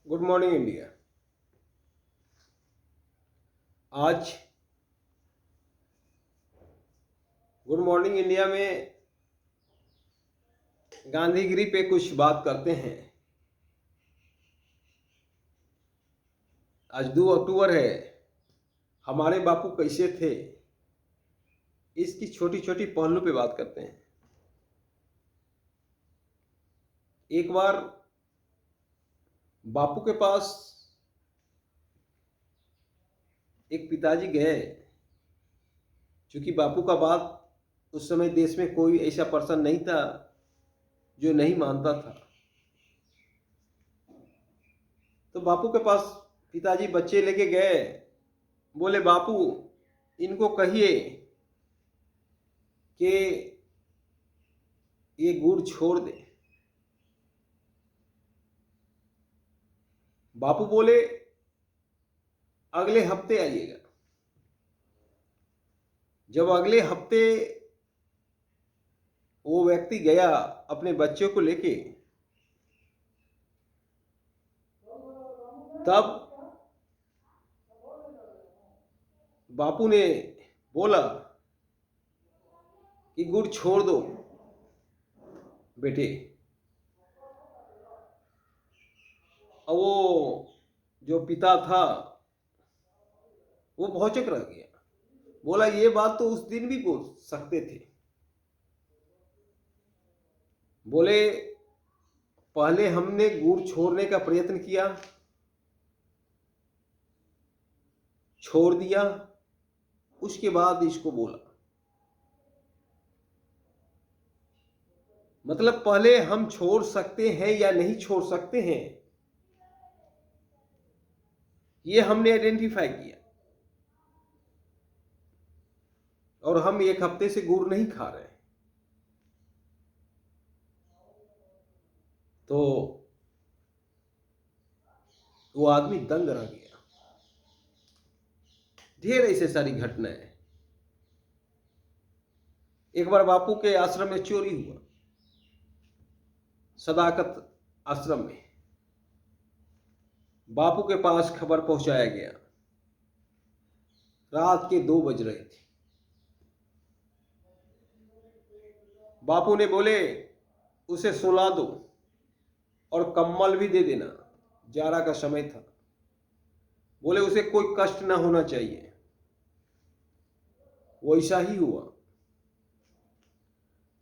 Good morning India. आज good morning India में गांधीगिरी पे कुछ बात करते हैं। आज 2 अक्टूबर है। हमारे बापू कैसे थे, इसकी छोटी छोटी पहलू पे बात करते हैं। एक बार बापू के पास एक पिताजी गए। क्योंकि बापू का बात उस समय देश में कोई ऐसा पर्सन नहीं था जो नहीं मानता था। तो बापू के पास पिताजी बच्चे लेके गए। बोले, बापू इनको कहिए कि ये गुड़ छोड़ दे। बापू बोले, अगले हफ्ते आइएगा। जब अगले हफ्ते वो व्यक्ति गया अपने बच्चों को लेके, तब बापू ने बोला कि गुड़ छोड़ दो बेटे। और वो जो पिता था वो भौचक रह गया। बोला, ये बात तो उस दिन भी बोल सकते थे। बोले, पहले हमने गुड़ छोड़ने का प्रयत्न किया, छोड़ दिया, उसके बाद इसको बोला। मतलब पहले हम छोड़ सकते हैं या नहीं छोड़ सकते हैं, ये हमने आइडेंटिफाई किया। और हम 1 हफ्ते से गुड़ नहीं खा रहे हैं। तो वो आदमी दंग रह गया। ढेर ऐसे सारी घटनाएं। एक बार बापू के आश्रम में चोरी हुआ, सदाकत आश्रम में। बापू के पास खबर पहुंचाया गया। रात के 2 बज रहे थे। बापू ने बोले, उसे सुला दो और कंबल भी दे देना, जाड़ा का समय था। बोले, उसे कोई कष्ट ना होना चाहिए। वैसा ही हुआ।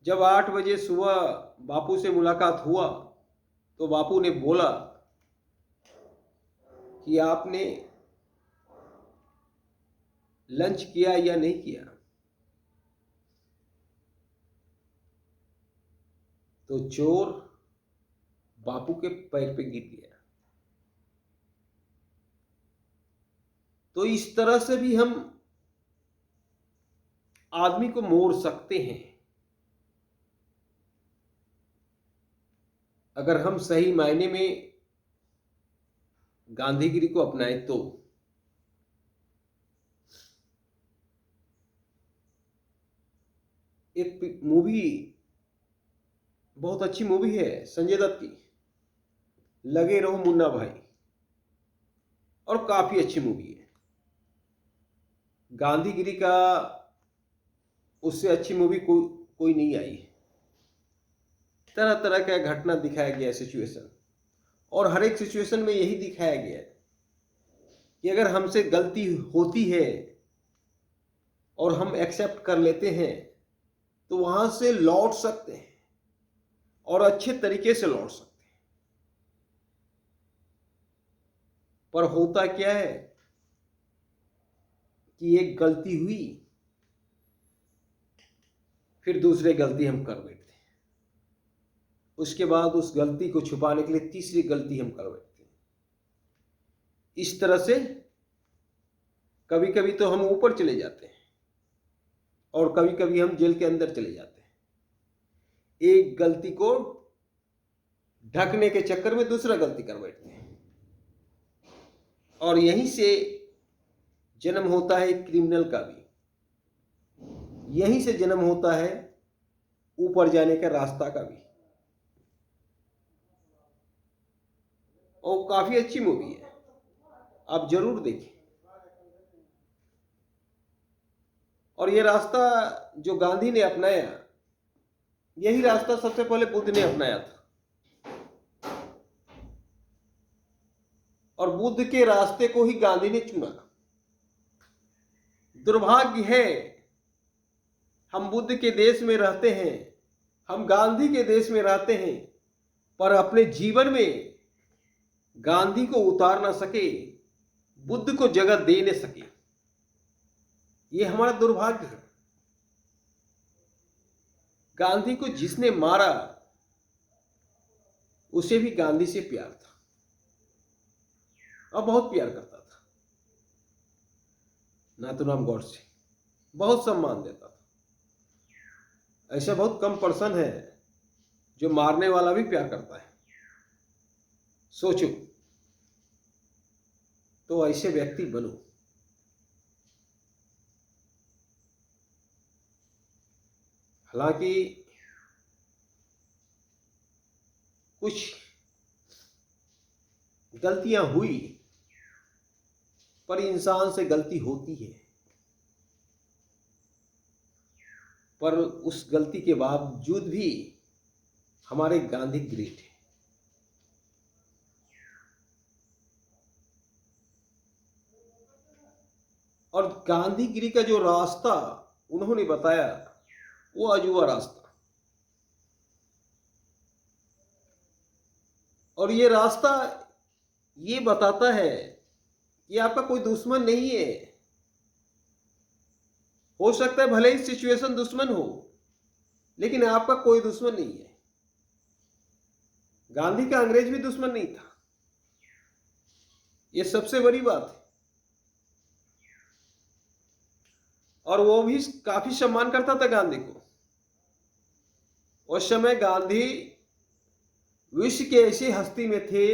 जब 8 बजे सुबह बापू से मुलाकात हुआ तो बापू ने बोला कि आपने लंच किया या नहीं किया। तो चोर बापू के पैर पे गिर गया। तो इस तरह से भी हम आदमी को मोड़ सकते हैं अगर हम सही मायने में गांधीगिरी को अपनाएं तो। एक मूवी, बहुत अच्छी मूवी है संजय दत्त की, लगे रहो मुन्ना भाई, और काफी अच्छी मूवी है। गांधीगिरी का उससे अच्छी मूवी कोई नहीं आई है। तरह तरह का घटना दिखाया गया है, सिचुएशन। और हर एक सिचुएशन में यही दिखाया गया है कि अगर हमसे गलती होती है और हम एक्सेप्ट कर लेते हैं तो वहां से लौट सकते हैं और अच्छे तरीके से लौट सकते हैं। पर होता क्या है कि एक गलती हुई, फिर दूसरी गलती हम कर बैठते हैं। उसके बाद उस गलती को छुपाने के लिए तीसरी गलती हम कर बैठते हैं। इस तरह से कभी कभी तो हम ऊपर चले जाते हैं और कभी कभी हम जेल के अंदर चले जाते हैं। एक गलती को ढकने के चक्कर में दूसरा गलती कर बैठते हैं। और यहीं से जन्म होता है क्रिमिनल का भी। यहीं से जन्म होता है ऊपर जाने का रास्ता का भी। और काफी अच्छी मूवी है, आप जरूर देखें। और ये रास्ता जो गांधी ने अपनाया, यही रास्ता सबसे पहले बुद्ध ने अपनाया था। और बुद्ध के रास्ते को ही गांधी ने चुना। दुर्भाग्य है, हम बुद्ध के देश में रहते हैं, हम गांधी के देश में रहते हैं, पर अपने जीवन में गांधी को उतार ना सके, बुद्ध को जगह दे न सके। ये हमारा दुर्भाग्य है। गांधी को जिसने मारा उसे भी गांधी से प्यार था और बहुत प्यार करता था। नाथूराम गॉडसे बहुत सम्मान देता था। ऐसा बहुत कम पर्सन है जो मारने वाला भी प्यार करता है। सोचो, तो ऐसे व्यक्ति बनो। हालांकि कुछ गलतियां हुई, पर इंसान से गलती होती है, पर उस गलती के बावजूद भी हमारे गांधी ग्रेट है। और गांधीगिरी का जो रास्ता उन्होंने बताया वो अजूबा रास्ता। और ये रास्ता ये बताता है कि आपका कोई दुश्मन नहीं है। हो सकता है भले ही सिचुएशन दुश्मन हो, लेकिन आपका कोई दुश्मन नहीं है। गांधी का अंग्रेज भी दुश्मन नहीं था, ये सबसे बड़ी बात है। और वो भी काफी सम्मान करता था गांधी को। उस समय गांधी विश्व के ऐसी हस्ती में थे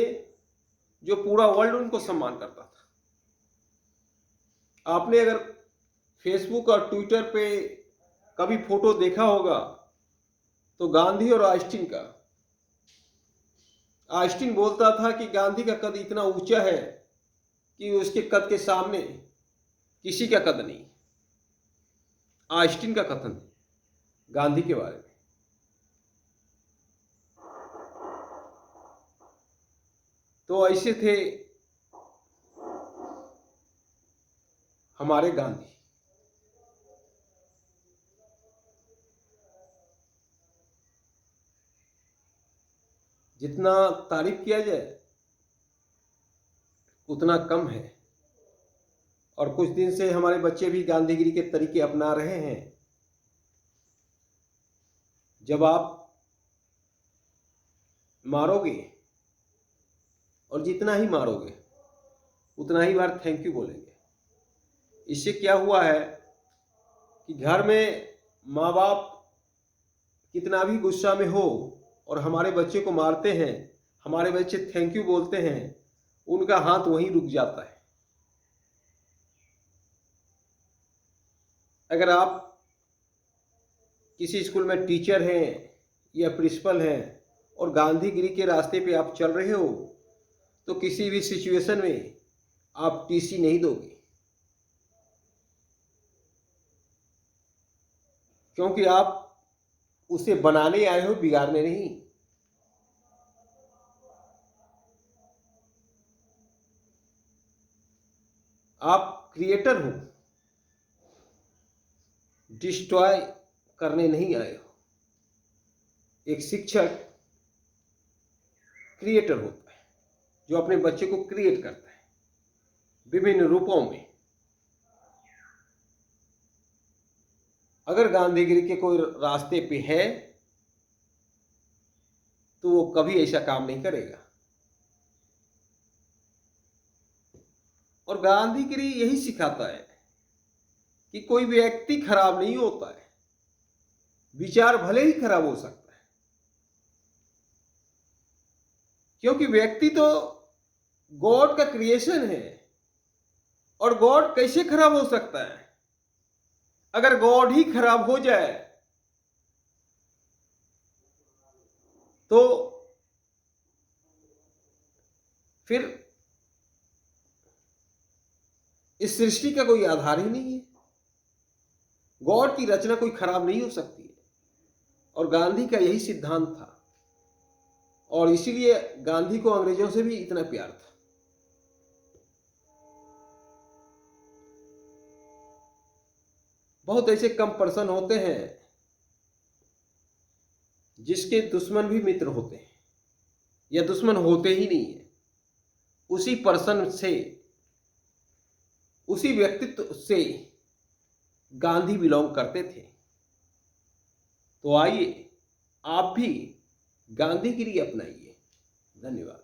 जो पूरा वर्ल्ड उनको सम्मान करता था। आपने अगर फेसबुक और ट्विटर पे कभी फोटो देखा होगा तो गांधी और ऑस्टिन का। ऑस्टिन बोलता था कि गांधी का कद इतना ऊंचा है कि उसके कद के सामने किसी का कद नहीं। ऑस्टिन का कथन गांधी के बारे में। तो ऐसे थे हमारे गांधी। जितना तारीफ किया जाए उतना कम है। और कुछ दिन से हमारे बच्चे भी गांधीगिरी के तरीके अपना रहे हैं। जब आप मारोगे और जितना ही मारोगे उतना ही बार थैंक यू बोलेंगे। इससे क्या हुआ है कि घर में माँ बाप कितना भी गुस्सा में हो और हमारे बच्चे को मारते हैं, हमारे बच्चे थैंक यू बोलते हैं, उनका हाथ वहीं रुक जाता है। अगर आप किसी स्कूल में टीचर हैं या प्रिंसिपल हैं और गांधीगिरी के रास्ते पे आप चल रहे हो तो किसी भी सिचुएशन में आप टीसी नहीं दोगे, क्योंकि आप उसे बनाने आए हो, बिगाड़ने नहीं। आप क्रिएटर हो, डिस्ट्रॉय करने नहीं आए हो। एक शिक्षक क्रिएटर होता है जो अपने बच्चे को क्रिएट करता है विभिन्न रूपों में। अगर गांधीगिरी के कोई रास्ते पे है तो वो कभी ऐसा काम नहीं करेगा। और गांधीगिरी यही सिखाता है कि कोई व्यक्ति खराब नहीं होता है, विचार भले ही खराब हो सकता है, क्योंकि व्यक्ति तो गॉड का क्रिएशन है। और गॉड कैसे खराब हो सकता है? अगर गॉड ही खराब हो जाए तो फिर इस सृष्टि का कोई आधार ही नहीं है। गॉड की रचना कोई खराब नहीं हो सकती है, और गांधी का यही सिद्धांत था, और इसीलिए गांधी को अंग्रेजों से भी इतना प्यार था। बहुत ऐसे कम पर्सन होते हैं जिसके दुश्मन भी मित्र होते हैं, या दुश्मन होते ही नहीं है। उसी पर्सन से, उसी व्यक्तित्व से गांधी बिलोंग करते थे। तो आइए आप भी गांधीगिरी अपनाइए। धन्यवाद।